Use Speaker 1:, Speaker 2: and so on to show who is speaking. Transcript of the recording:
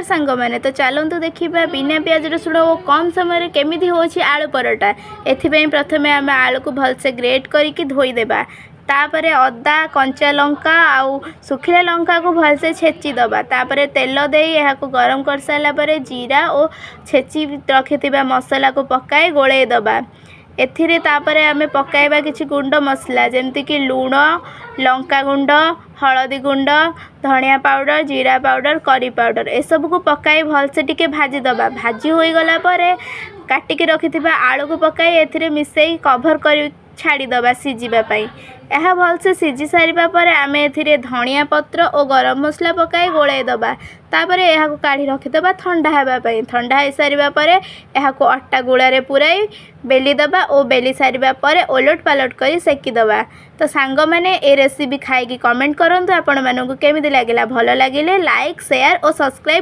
Speaker 1: सांग मैंने तो चलतु देखा बिना प्याज रसुण और कम समय केमी हो आलू परोटा। एथिपाई प्रथमे आम आलू को भलसे ग्रेट करके धोईदेबा। तापर अदा कंचा लंका आउ सुखिला लंका को भलसे छेची दबा। तापर तेल दे यहाँ गरम कर सारा पर जीरा और छेची रखि मसला को पकाई गोले दबा। एथिरे तापर आमे पकाइबा किछि गुंड मसला जेमति कि लूण लंका गुंड हलदी गुंड धनिया पाउडर जीरा पाउडर करी पाउडर ए सब को पकाई भलसे टिके भाजी दबा। भाजी होई गला परे काटिकी रखिथिबा आलू को पकाई एथिरे मिसेई कभर कर छाड़ी दबा सिझिबा पई। यह भलसे सिझी सारिबा परे आमे एथिरे धनिया पत्र और गरम मसला पकाई गोले दबा। तापर यह को काढ़ी रखिदबा ठंडा हेबा पई। ठंडा हो सारिबा परे यह को अट्टा गुळारे पुराई बेली दबा और बेली सारिबा परे ओलट पालट करी सेकी दबा। तो सांग मैंने ए रेसिपी खाई कमेंट करंतु आपण मानकु केमिति लागिला। भलो लागिले लाइक शेयर और सब्सक्राइब